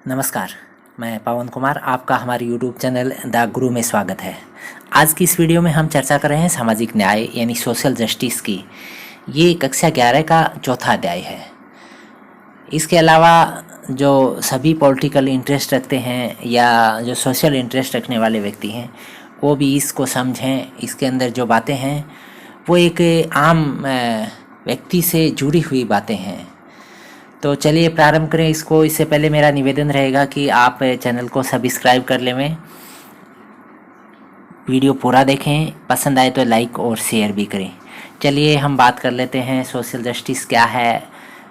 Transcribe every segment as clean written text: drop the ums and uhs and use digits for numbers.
नमस्कार, मैं पवन कुमार। आपका हमारे YouTube चैनल द गुरु में स्वागत है। आज की इस वीडियो में हम चर्चा कर रहे हैं सामाजिक न्याय यानी सोशल जस्टिस की। ये कक्षा 11 का चौथा अध्याय है। इसके अलावा जो सभी पॉलिटिकल इंटरेस्ट रखते हैं या जो सोशल इंटरेस्ट रखने वाले व्यक्ति हैं वो भी इसको समझें। इसके अंदर जो बातें हैं वो एक आम व्यक्ति से जुड़ी हुई बातें हैं। तो चलिए प्रारंभ करें इसको। इससे पहले मेरा निवेदन रहेगा कि आप चैनल को सब्सक्राइब कर लें, वीडियो पूरा देखें, पसंद आए तो लाइक और शेयर भी करें। चलिए हम बात कर लेते हैं सोशल जस्टिस क्या है,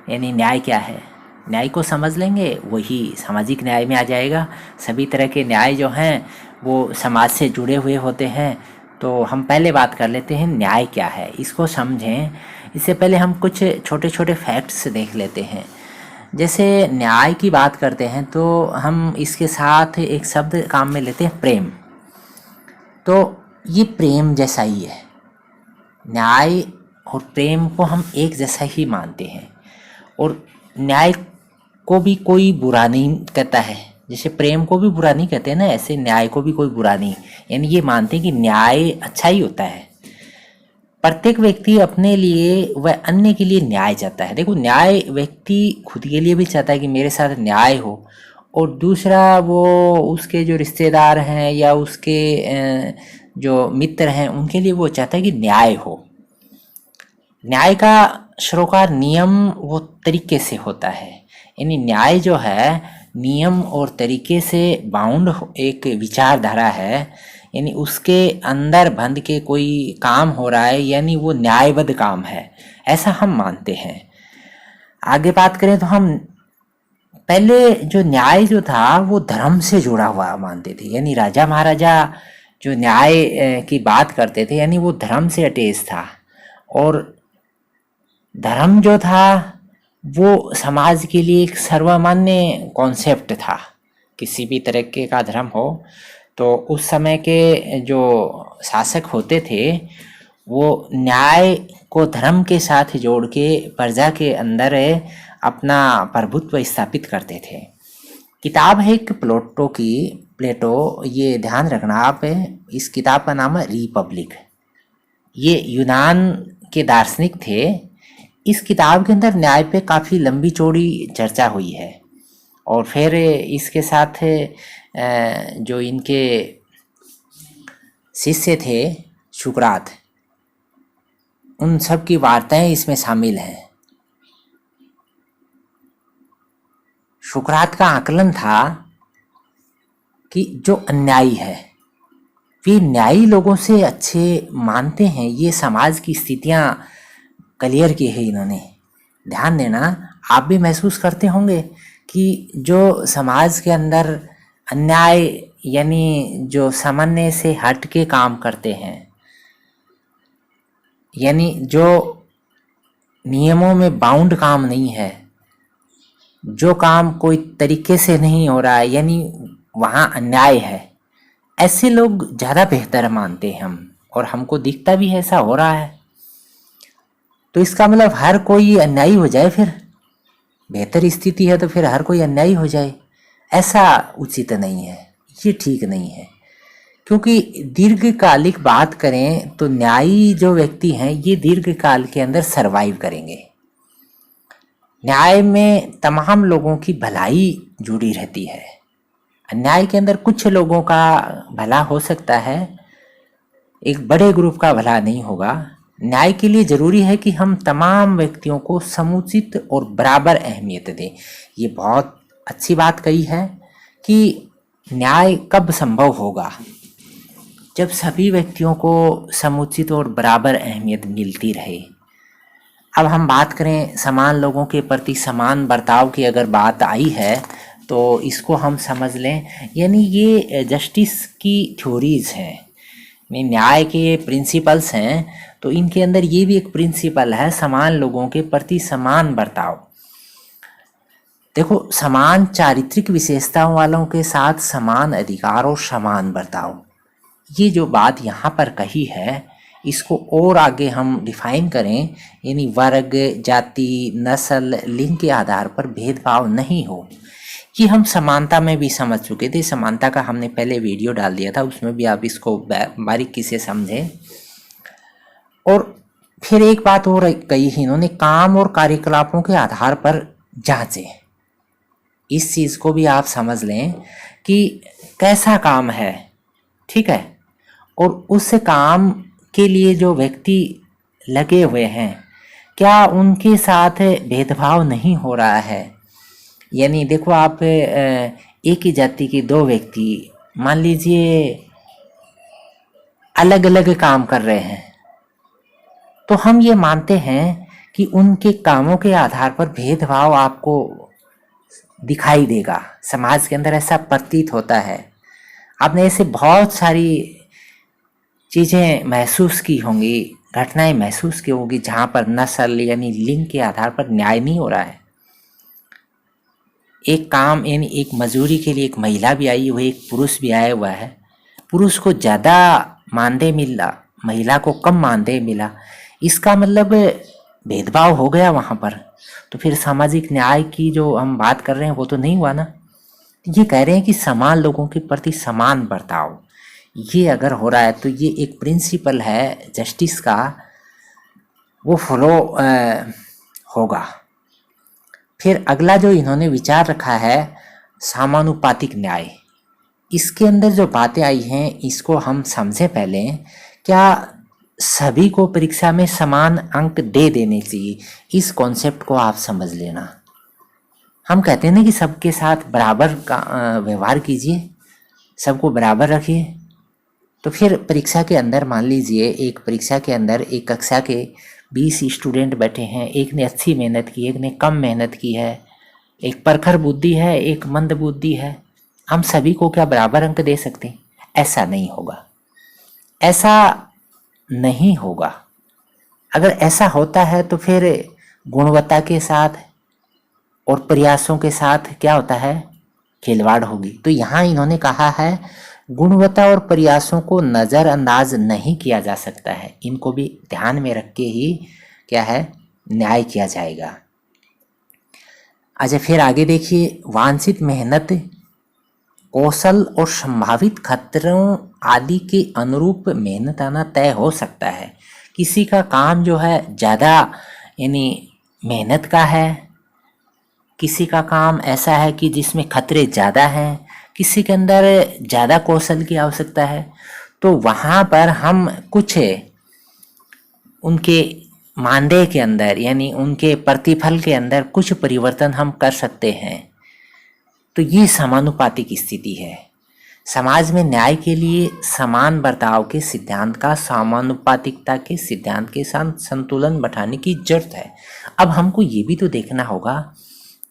यानी न्याय क्या है। न्याय को समझ लेंगे वही सामाजिक न्याय में आ जाएगा। सभी तरह के न्याय जो हैं वो समाज से जुड़े हुए होते हैं। तो हम पहले बात कर लेते हैं न्याय क्या है, इसको समझें। इससे पहले हम कुछ छोटे छोटे फैक्ट्स देख लेते हैं। जैसे न्याय की बात करते हैं तो हम इसके साथ एक शब्द काम में लेते हैं, प्रेम। तो ये प्रेम जैसा ही है। न्याय और प्रेम को हम एक जैसा ही मानते हैं और न्याय को भी कोई बुरा नहीं कहता है। जैसे प्रेम को भी बुरा नहीं कहते ना, ऐसे न्याय को भी कोई बुरा नहीं, यानी ये मानते हैं कि न्याय अच्छा ही होता है। प्रत्येक व्यक्ति अपने लिए व अन्य के लिए न्याय चाहता है। देखो, न्याय व्यक्ति खुद के लिए भी चाहता है कि मेरे साथ न्याय हो, और दूसरा वो उसके जो रिश्तेदार हैं या उसके जो मित्र हैं उनके लिए वो चाहता है कि न्याय हो। न्याय का सरोकार नियम वो तरीके से होता है, यानी न्याय जो है नियम और तरीके से बाउंड एक विचारधारा है, यानी उसके अंदर बंध के कोई काम हो रहा है, यानी वो न्यायबद्ध काम है, ऐसा हम मानते हैं। आगे बात करें तो हम पहले जो न्याय जो था वो धर्म से जुड़ा हुआ मानते थे, यानी राजा महाराजा जो न्याय की बात करते थे यानी वो धर्म से अटैच था। और धर्म जो था वो समाज के लिए एक सर्वमान्य कॉन्सेप्ट था। किसी भी तरीके का धर्म हो तो उस समय के जो शासक होते थे वो न्याय को धर्म के साथ जोड़ के प्रजा के अंदर अपना प्रभुत्व स्थापित करते थे। किताब है एक प्लेटो, ये ध्यान रखना आप, इस किताब का नाम है रिपब्लिक। ये यूनान के दार्शनिक थे। इस किताब के अंदर न्याय पे काफ़ी लंबी चौड़ी चर्चा हुई है। और फिर इसके साथ जो इनके शिष्य थे सुकरात, उन सब की वार्ताएं इसमें शामिल हैं। सुकरात का आकलन था कि जो अन्यायी है वे न्यायी लोगों से अच्छे मानते हैं। ये समाज की स्थितियां क्लियर की है इन्होंने। ध्यान देना, आप भी महसूस करते होंगे कि जो समाज के अंदर अन्याय यानी जो सामान्य से हट के काम करते हैं, यानी जो नियमों में बाउंड काम नहीं है, जो काम कोई तरीके से नहीं हो रहा है, यानी वहाँ अन्याय है, ऐसे लोग ज़्यादा बेहतर मानते हैं हम, और हमको दिखता भी है ऐसा हो रहा है। तो इसका मतलब हर कोई अन्यायी हो जाए, फिर बेहतर स्थिति है तो फिर हर कोई अन्यायी हो जाए, ऐसा उचित नहीं है, ये ठीक नहीं है। क्योंकि दीर्घकालिक बात करें तो न्यायी जो व्यक्ति हैं ये दीर्घकाल के अंदर सरवाइव करेंगे। न्याय में तमाम लोगों की भलाई जुड़ी रहती है। अन्याय के अंदर कुछ लोगों का भला हो सकता है, एक बड़े ग्रुप का भला नहीं होगा। न्याय के लिए ज़रूरी है कि हम तमाम व्यक्तियों को समुचित और बराबर अहमियत दें। ये बहुत अच्छी बात कही है कि न्याय कब संभव होगा, जब सभी व्यक्तियों को समुचित और बराबर अहमियत मिलती रहे। अब हम बात करें समान लोगों के प्रति समान बर्ताव की, अगर बात आई है तो इसको हम समझ लें, यानी ये जस्टिस की थ्योरीज हैं, न्याय के प्रिंसिपल्स हैं। तो इनके अंदर ये भी एक प्रिंसिपल है, समान लोगों के प्रति समान बर्ताव। देखो, समान चारित्रिक विशेषताओं वालों के साथ समान अधिकार और समान बर्ताव, ये जो बात यहाँ पर कही है इसको और आगे हम डिफाइन करें, यानी वर्ग, जाति, नस्ल, लिंग के आधार पर भेदभाव नहीं हो, ये हम समानता में भी समझ चुके थे। समानता का हमने पहले वीडियो डाल दिया था, उसमें भी आप इसको बारीकी से समझें। और फिर एक बात और कही इन्होंने, काम और कार्यकलापों के आधार पर जांचें। इस चीज़ को भी आप समझ लें कि कैसा काम है, ठीक है, और उस काम के लिए जो व्यक्ति लगे हुए हैं क्या उनके साथ भेदभाव नहीं हो रहा है। यानी देखो, आप एक ही जाति के दो व्यक्ति मान लीजिए अलग अलग काम कर रहे हैं, तो हम ये मानते हैं कि उनके कामों के आधार पर भेदभाव आपको दिखाई देगा। समाज के अंदर ऐसा प्रतीत होता है। आपने ऐसे बहुत सारी चीज़ें महसूस की होंगी, घटनाएं महसूस की होंगी, जहाँ पर नस्ल यानी लिंग के आधार पर न्याय नहीं हो रहा है। एक काम यानी एक मजदूरी के लिए एक महिला भी आई हुई है, एक पुरुष भी आया हुआ है। पुरुष को ज़्यादा मानदेय मिला, महिला को कम मानदेय मिला, इसका मतलब भेदभाव हो गया वहाँ पर। तो फिर सामाजिक न्याय की जो हम बात कर रहे हैं वो तो नहीं हुआ ना। ये कह रहे हैं कि समान लोगों के प्रति समान बर्ताव, ये अगर हो रहा है तो ये एक प्रिंसिपल है जस्टिस का, वो फॉलो होगा। फिर अगला जो इन्होंने विचार रखा है समानुपातिक न्याय, इसके अंदर जो बातें आई हैं इसको हम समझें पहले। क्या सभी को परीक्षा में समान अंक दे देने चाहिए, इस कॉन्सेप्ट को आप समझ लेना। हम कहते हैं ना कि सबके साथ बराबर का व्यवहार कीजिए, सबको बराबर रखिए। तो फिर परीक्षा के अंदर मान लीजिए एक परीक्षा के अंदर एक कक्षा के 20 स्टूडेंट बैठे हैं, एक ने अच्छी मेहनत की, एक ने कम मेहनत की है, एक प्रखर बुद्धि है, एक मंद बुद्धि है। हम सभी को क्या बराबर अंक दे सकते हैं? ऐसा नहीं होगा, ऐसा नहीं होगा। अगर ऐसा होता है तो फिर गुणवत्ता के साथ और प्रयासों के साथ क्या होता है? खिलवाड़ होगी। तो यहाँ इन्होंने कहा है गुणवत्ता और प्रयासों को नज़रअंदाज नहीं किया जा सकता है, इनको भी ध्यान में रख के ही क्या है न्याय किया जाएगा। अच्छा, फिर आगे देखिए, वांछित मेहनत, कौशल और संभावित खतरों आदि के अनुरूप मेहनत आना तय हो सकता है। किसी का काम जो है ज़्यादा यानी मेहनत का है, किसी का काम ऐसा है कि जिसमें खतरे ज़्यादा हैं, किसी के अंदर ज़्यादा कौशल की आवश्यकता है, तो वहाँ पर हम कुछ उनके मानदेय के अंदर यानी उनके प्रतिफल के अंदर कुछ परिवर्तन हम कर सकते हैं। तो ये समानुपातिक स्थिति है। समाज में न्याय के लिए समान बर्ताव के सिद्धांत का समानुपातिकता के सिद्धांत के साथ संतुलन बैठाने की जरूरत है। अब हमको ये भी तो देखना होगा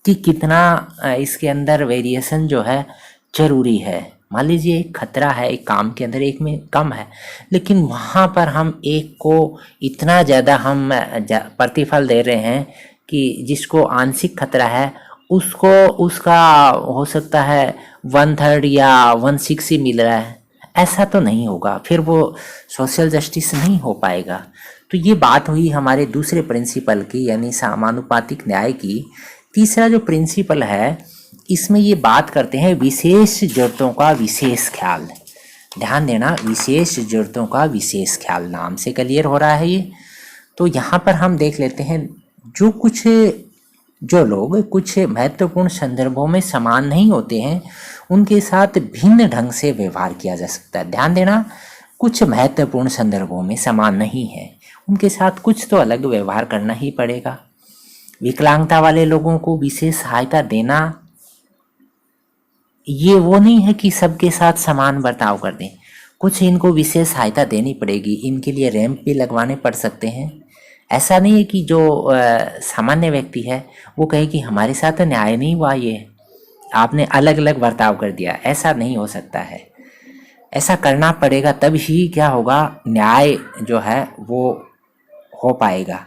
कि कितना इसके अंदर वेरिएशन जो है जरूरी है। मान लीजिए एक खतरा है एक काम के अंदर, एक में कम है, लेकिन वहाँ पर हम एक को इतना ज़्यादा हम प्रतिफल दे रहे हैं कि जिसको आंशिक खतरा है उसको उसका हो सकता है 1/3 या 1/6 ही मिल रहा है। ऐसा तो नहीं होगा, फिर वो सोशल जस्टिस नहीं हो पाएगा। तो ये बात हुई हमारे दूसरे प्रिंसिपल की यानी समानुपातिक न्याय की। तीसरा जो प्रिंसिपल है इसमें ये बात करते हैं विशेष जरूरतों का विशेष ख्याल। ध्यान देना, विशेष जरूरतों का विशेष ख्याल, नाम से क्लियर हो रहा है ये। तो यहाँ पर हम देख लेते हैं जो लोग कुछ महत्वपूर्ण संदर्भों में समान नहीं होते हैं उनके साथ भिन्न ढंग से व्यवहार किया जा सकता है। ध्यान देना, कुछ महत्वपूर्ण संदर्भों में समान नहीं है, उनके साथ कुछ तो अलग व्यवहार करना ही पड़ेगा। विकलांगता वाले लोगों को विशेष सहायता देना ये वो नहीं है कि सबके साथ समान बर्ताव कर दें, कुछ इनको विशेष सहायता देनी पड़ेगी, इनके लिए रैंप भी लगवाने पड़ सकते हैं। ऐसा नहीं है कि जो सामान्य व्यक्ति है वो कहे कि हमारे साथ न्याय नहीं हुआ, ये आपने अलग अलग बर्ताव कर दिया, ऐसा नहीं हो सकता है। ऐसा करना पड़ेगा तब ही क्या होगा, न्याय जो है वो हो पाएगा।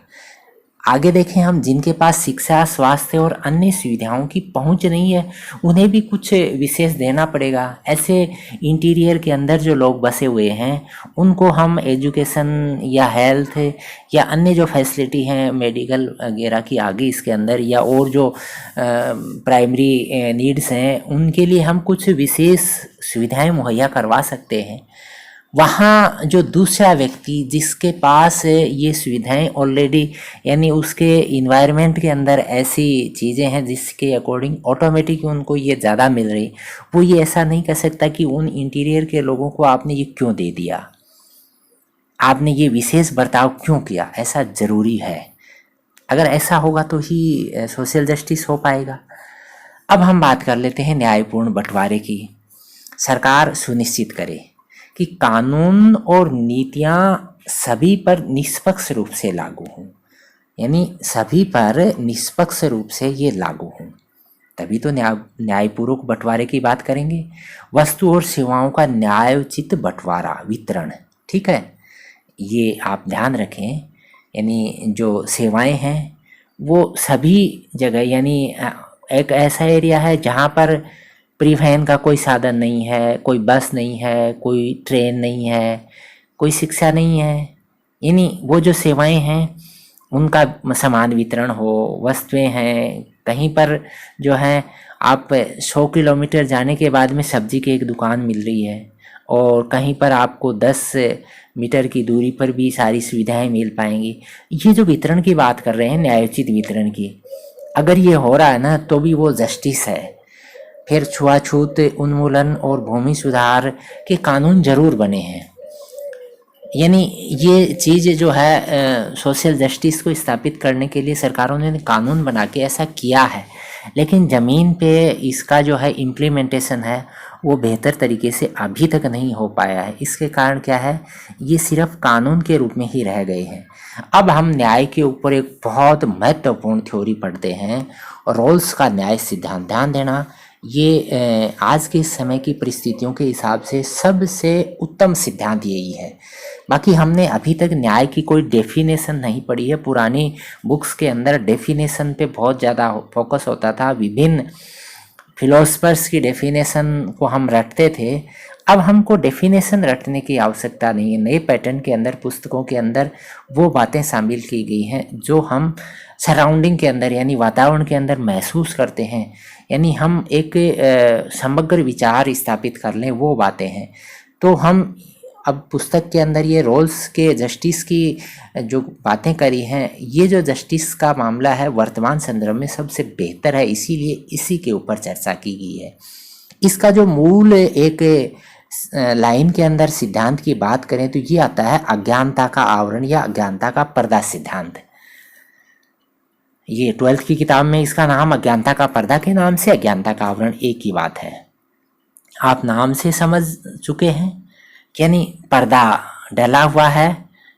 आगे देखें हम, जिनके पास शिक्षा, स्वास्थ्य और अन्य सुविधाओं की पहुंच नहीं है उन्हें भी कुछ विशेष देना पड़ेगा। ऐसे इंटीरियर के अंदर जो लोग बसे हुए हैं उनको हम एजुकेशन या हेल्थ या अन्य जो फैसिलिटी हैं मेडिकल वगैरह की आगे इसके अंदर, या और जो प्राइमरी नीड्स हैं उनके लिए हम कुछ विशेष सुविधाएं मुहैया करवा सकते हैं। वहाँ जो दूसरा व्यक्ति जिसके पास ये सुविधाएं ऑलरेडी, यानी उसके इन्वायरमेंट के अंदर ऐसी चीज़ें हैं जिसके अकॉर्डिंग ऑटोमेटिक उनको ये ज़्यादा मिल रही, वो ये ऐसा नहीं कह सकता कि उन इंटीरियर के लोगों को आपने ये क्यों दे दिया, आपने ये विशेष बर्ताव क्यों किया। ऐसा ज़रूरी है, अगर ऐसा होगा तो ही सोशल जस्टिस हो पाएगा। अब हम बात कर लेते हैं न्यायपूर्ण बंटवारे की। सरकार सुनिश्चित करे कि कानून और नीतियां सभी पर निष्पक्ष रूप से लागू हों, यानी सभी पर निष्पक्ष रूप से ये लागू हों, तभी तो न्यायपूर्वक बंटवारे की बात करेंगे। वस्तु और सेवाओं का न्यायोचित बंटवारा, वितरण, ठीक है, ये आप ध्यान रखें। यानी जो सेवाएं हैं वो सभी जगह, यानी एक ऐसा एरिया है जहाँ पर परिवहन का कोई साधन नहीं है, कोई बस नहीं है, कोई ट्रेन नहीं है, कोई शिक्षा नहीं है, यानी वो जो सेवाएं हैं उनका समान वितरण हो। वस्तुएं हैं, कहीं पर जो है आप 100 किलोमीटर जाने के बाद में सब्जी की एक दुकान मिल रही है और कहीं पर आपको 10 मीटर की दूरी पर भी सारी सुविधाएं मिल पाएंगी। ये जो वितरण की बात कर रहे हैं, न्यायोचित वितरण की, अगर ये हो रहा है ना तो भी वो जस्टिस है। फिर छुआछूत उन्मूलन और भूमि सुधार के कानून जरूर बने हैं। यानी ये चीज़ जो है सोशल जस्टिस को स्थापित करने के लिए सरकारों ने कानून बना के ऐसा किया है, लेकिन ज़मीन पे इसका जो है इम्प्लीमेंटेशन है वो बेहतर तरीके से अभी तक नहीं हो पाया है। इसके कारण क्या है, ये सिर्फ कानून के रूप में ही रह गए हैं। अब हम न्याय के ऊपर एक बहुत महत्वपूर्ण थ्योरी पढ़ते हैं, रोल्स का न्याय सिद्धांत। ध्यान देना, ये आज के समय की परिस्थितियों के हिसाब से सबसे उत्तम सिद्धांत यही है। बाकी हमने अभी तक न्याय की कोई डेफिनेशन नहीं पढ़ी है। पुरानी बुक्स के अंदर डेफिनेशन पे बहुत ज़्यादा फोकस होता था, विभिन्न फिलोसफर्स की डेफिनेशन को हम रटते थे। अब हमको डेफिनेशन रटने की आवश्यकता नहीं है। नए पैटर्न के अंदर, पुस्तकों के अंदर वो बातें शामिल की गई हैं जो हम सराउंडिंग के अंदर, यानी वातावरण के अंदर महसूस करते हैं, यानी हम एक समग्र विचार स्थापित कर लें, वो बातें हैं। तो हम अब पुस्तक के अंदर ये रोल्स के जस्टिस की जो बातें करी हैं, ये जो जस्टिस का मामला है वर्तमान संदर्भ में सबसे बेहतर है, इसीलिए इसी के ऊपर चर्चा की गई है। इसका जो मूल एक लाइन के अंदर सिद्धांत की बात करें तो ये आता है अज्ञानता का आवरण या अज्ञानता का पर्दा सिद्धांत। ये 12th की किताब में इसका नाम अज्ञानता का पर्दा के नाम से, अज्ञानता का आवरण एक ही बात है। आप नाम से समझ चुके हैं, यानी पर्दा डला हुआ है,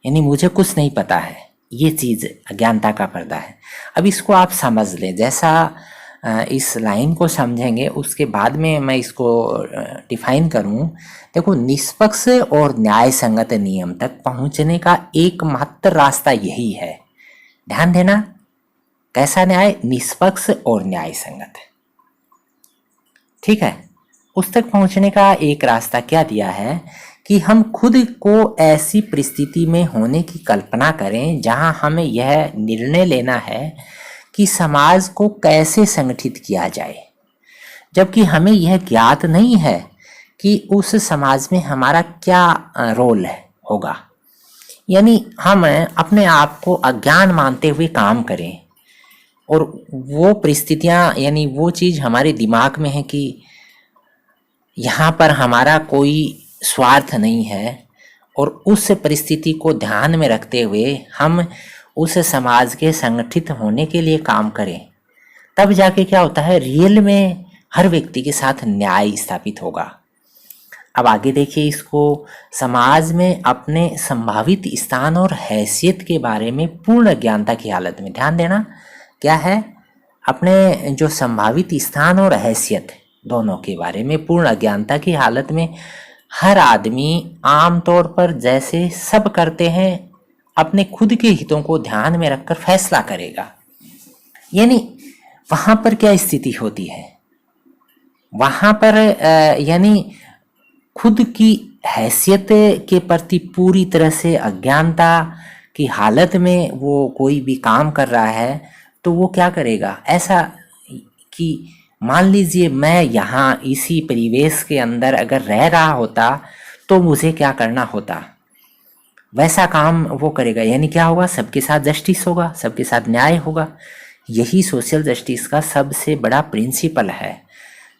यानी मुझे कुछ नहीं पता है, ये चीज़ अज्ञानता का पर्दा है। अब इसको आप समझ लें, जैसा इस लाइन को समझेंगे उसके बाद में मैं इसको डिफाइन करूं। देखो, निष्पक्ष और न्याय संगत नियम तक पहुंचने का एकमात्र रास्ता यही है। ध्यान देना, कैसा न्याय? निष्पक्ष और न्याय संगत, ठीक है। उस तक पहुंचने का एक रास्ता क्या दिया है कि हम खुद को ऐसी परिस्थिति में होने की कल्पना करें जहां हमें यह निर्णय लेना है कि समाज को कैसे संगठित किया जाए, जबकि हमें यह ज्ञात नहीं है कि उस समाज में हमारा क्या रोल होगा। यानी हम अपने आप को अज्ञान मानते हुए काम करें और वो परिस्थितियां, यानी वो चीज़ हमारे दिमाग में है कि यहाँ पर हमारा कोई स्वार्थ नहीं है, और उस परिस्थिति को ध्यान में रखते हुए हम उस समाज के संगठित होने के लिए काम करें। तब जाके क्या होता है, रियल में हर व्यक्ति के साथ न्याय स्थापित होगा। अब आगे देखिए इसको, समाज में अपने संभावित स्थान और हैसियत के बारे में पूर्ण अज्ञानता की हालत में। ध्यान देना, क्या है? अपने जो संभावित स्थान और हैसियत दोनों के बारे में पूर्ण अज्ञानता की हालत में हर आदमी आमतौर पर जैसे सब करते हैं अपने खुद के हितों को ध्यान में रखकर फैसला करेगा। यानी वहां पर क्या स्थिति होती है, वहां पर यानी खुद की हैसियत के प्रति पूरी तरह से अज्ञानता की हालत में वो कोई भी काम कर रहा है, तो वो क्या करेगा, ऐसा कि मान लीजिए मैं यहाँ इसी परिवेश के अंदर अगर रह रहा होता तो मुझे क्या करना होता, वैसा काम वो करेगा। यानी क्या होगा, सबके साथ जस्टिस होगा, सबके साथ न्याय होगा। यही सोशल जस्टिस का सबसे बड़ा प्रिंसिपल है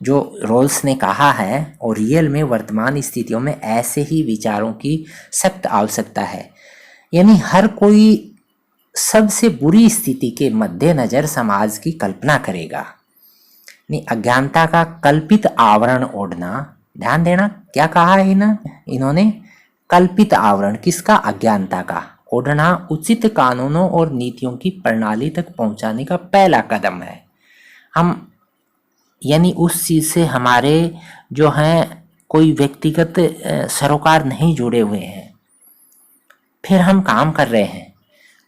जो रोल्स ने कहा है, और रियल में वर्तमान स्थितियों में ऐसे ही विचारों की सख्त आवश्यकता है। यानी हर कोई सबसे बुरी स्थिति के मद्देनजर समाज की कल्पना करेगा। नहीं, अज्ञानता का कल्पित आवरण ओढ़ना, ध्यान देना क्या कहा है ना इन्होंने, कल्पित आवरण किसका, अज्ञानता का ओढ़ना उचित कानूनों और नीतियों की प्रणाली तक पहुंचाने का पहला कदम है। हम यानी उस चीज़ से हमारे जो हैं कोई व्यक्तिगत सरोकार नहीं जुड़े हुए हैं, फिर हम काम कर रहे हैं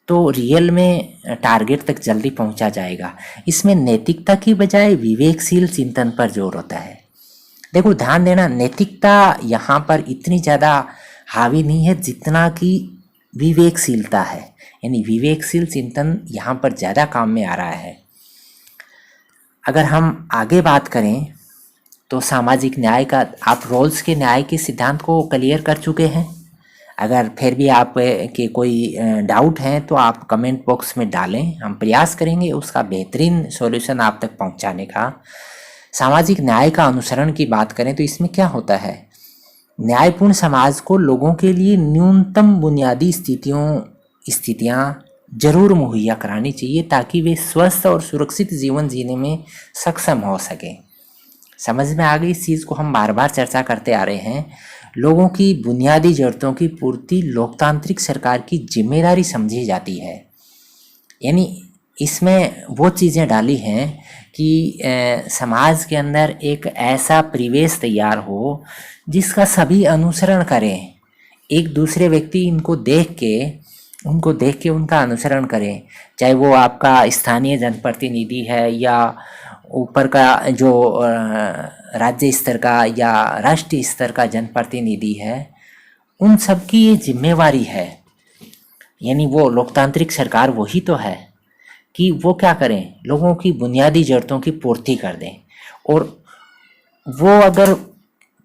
तो रियल में टारगेट तक जल्दी पहुंचा जाएगा। इसमें नैतिकता की बजाय विवेकशील चिंतन पर जोर होता है। देखो ध्यान देना, नैतिकता यहाँ पर इतनी ज़्यादा हावी नहीं है जितना कि विवेकशीलता है। यानी विवेकशील चिंतन यहाँ पर ज़्यादा काम में आ रहा है। अगर हम आगे बात करें तो सामाजिक न्याय का, आप रोल्स के न्याय के सिद्धांत को क्लियर कर चुके हैं। अगर फिर भी आप के कोई डाउट हैं तो आप कमेंट बॉक्स में डालें, हम प्रयास करेंगे उसका बेहतरीन सॉल्यूशन आप तक पहुंचाने का। सामाजिक न्याय का अनुसरण की बात करें तो इसमें क्या होता है, न्यायपूर्ण समाज को लोगों के लिए न्यूनतम बुनियादी स्थितियाँ जरूर मुहैया करानी चाहिए ताकि वे स्वस्थ और सुरक्षित जीवन जीने में सक्षम हो सके। समझ में आ गई इस चीज़ को, हम बार बार चर्चा करते आ रहे हैं। लोगों की बुनियादी ज़रूरतों की पूर्ति लोकतांत्रिक सरकार की जिम्मेदारी समझी जाती है। यानी इसमें वो चीज़ें डाली हैं कि समाज के अंदर एक ऐसा परिवेश तैयार हो जिसका सभी अनुसरण करें, एक दूसरे व्यक्ति उनको देख के उनका अनुसरण करें, चाहे वो आपका स्थानीय जनप्रतिनिधि है या ऊपर का जो राज्य स्तर का या राष्ट्रीय स्तर का जनप्रतिनिधि है, उन सब की ये जिम्मेवारी है। यानी वो लोकतांत्रिक सरकार वही तो है कि वो क्या करें, लोगों की बुनियादी ज़रूरतों की पूर्ति कर दें, और वो अगर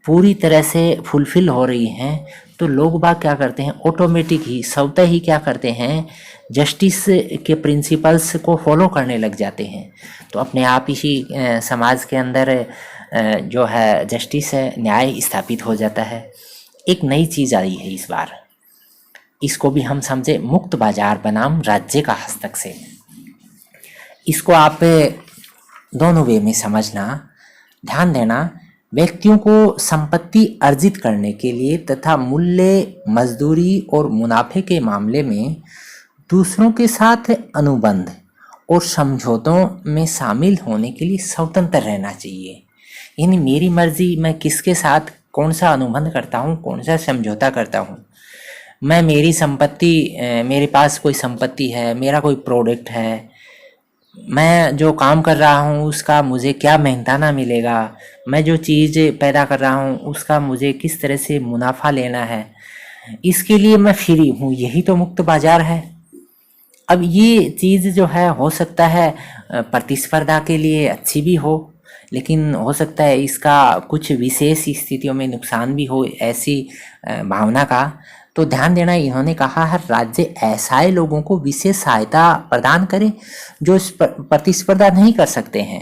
पूरी तरह से फुलफिल हो रही हैं तो लोग बाग क्या करते हैं, ऑटोमेटिक ही स्वतः ही क्या करते हैं, जस्टिस के प्रिंसिपल्स को फॉलो करने लग जाते हैं। तो अपने आप ही समाज के अंदर जो है जस्टिस है, न्याय स्थापित हो जाता है। एक नई चीज़ आई है इस बार, इसको भी हम समझे, मुक्त बाजार बनाम राज्य का हस्तक्षेप। इसको आप दोनों वे में समझना, ध्यान देना। व्यक्तियों को संपत्ति अर्जित करने के लिए तथा मूल्य, मजदूरी और मुनाफे के मामले में दूसरों के साथ अनुबंध और समझौतों में शामिल होने के लिए स्वतंत्र रहना चाहिए। यानी मेरी मर्जी मैं किसके साथ कौन सा अनुबंध करता हूँ, कौन सा समझौता करता हूँ। मैं मेरी संपत्ति, मेरे पास कोई संपत्ति है, मेरा कोई प्रोडक्ट है, मैं जो काम कर रहा हूँ उसका मुझे क्या मेहनताना मिलेगा, मैं जो चीज़ पैदा कर रहा हूँ उसका मुझे किस तरह से मुनाफा लेना है, इसके लिए मैं फ्री हूँ। यही तो मुक्त बाजार है। अब ये चीज़ जो है हो सकता है प्रतिस्पर्धा के लिए अच्छी भी हो, लेकिन हो सकता है इसका कुछ विशेष स्थितियों में नुकसान भी हो, ऐसी भावना का। तो ध्यान देना, इन्होंने कहा है राज्य ऐसे लोगों को विशेष सहायता प्रदान करे जो इस प्रतिस्पर्धा नहीं कर सकते हैं।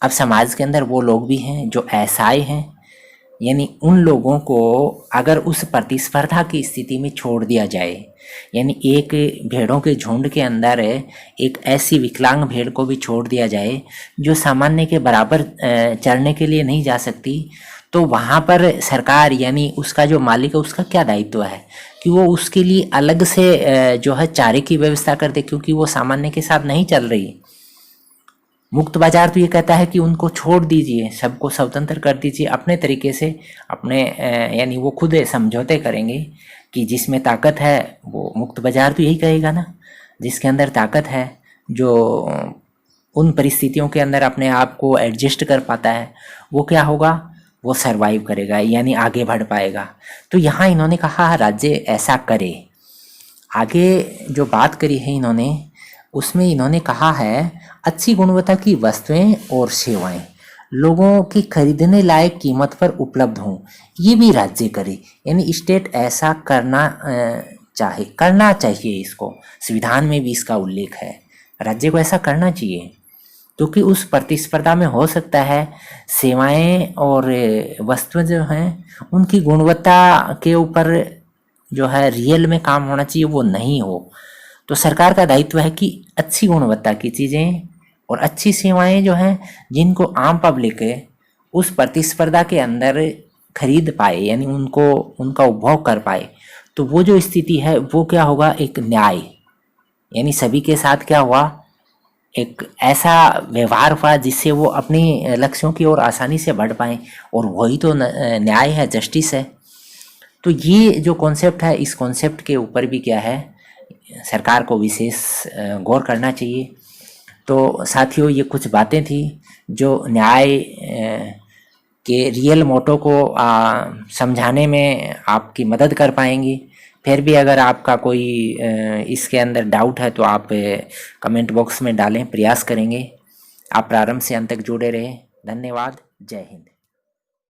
अब समाज के अंदर वो लोग भी हैं जो ऐसाए हैं, यानी उन लोगों को अगर उस प्रतिस्पर्धा की स्थिति में छोड़ दिया जाए, यानी एक भेड़ों के झुंड के अंदर एक ऐसी विकलांग भेड़ को भी छोड़ दिया जाए जो सामान्य के बराबर चरने के लिए नहीं जा सकती, तो वहाँ पर सरकार यानी उसका जो मालिक है उसका क्या दायित्व है कि वो उसके लिए अलग से जो है चारे की व्यवस्था कर दे, क्योंकि वो सामान्य के साथ नहीं चल रही। मुक्त बाजार तो ये कहता है कि उनको छोड़ दीजिए, सबको स्वतंत्र कर दीजिए अपने तरीके से, अपने यानी वो खुद समझौते करेंगे कि जिसमें ताकत है वो, मुक्त बाजार तो यही कहेगा ना, जिसके अंदर ताकत है, जो उन परिस्थितियों के अंदर अपने आप को एडजस्ट कर पाता है, वो क्या होगा, वो सरवाइव करेगा, यानी आगे बढ़ पाएगा। तो यहाँ इन्होंने कहा राज्य ऐसा करे। आगे जो बात करी है इन्होंने, उसमें इन्होंने कहा है अच्छी गुणवत्ता की वस्तुएं और सेवाएं लोगों की खरीदने लायक कीमत पर उपलब्ध हों, ये भी राज्य करे। यानी स्टेट ऐसा करना चाहिए इसको, संविधान में भी इसका उल्लेख है, राज्य को ऐसा करना चाहिए, क्योंकि उस प्रतिस्पर्धा में हो सकता है सेवाएं और वस्तुएं जो हैं उनकी गुणवत्ता के ऊपर जो है रियल में काम होना चाहिए, वो नहीं हो। तो सरकार का दायित्व है कि अच्छी गुणवत्ता की चीज़ें और अच्छी सेवाएं जो हैं जिनको आम पब्लिक उस प्रतिस्पर्धा के अंदर खरीद पाए, यानी उनको उनका उपभोग कर पाए, तो वो जो स्थिति है वो क्या होगा, एक न्याय, यानी सभी के साथ क्या हुआ, एक ऐसा व्यवहार हुआ जिससे वो अपनी लक्ष्यों की ओर आसानी से बढ़ पाए, और वही तो न्याय है, जस्टिस है। तो ये जो कॉन्सेप्ट है, इस कॉन्सेप्ट के ऊपर भी क्या है, सरकार को विशेष गौर करना चाहिए। तो साथियों, ये कुछ बातें थी जो न्याय के रियल मोटो को समझाने में आपकी मदद कर पाएंगी। फिर भी अगर आपका कोई इसके अंदर डाउट है तो आप कमेंट बॉक्स में डालें, प्रयास करेंगे। आप प्रारंभ से अंत तक जुड़े रहे। धन्यवाद। जय हिंद।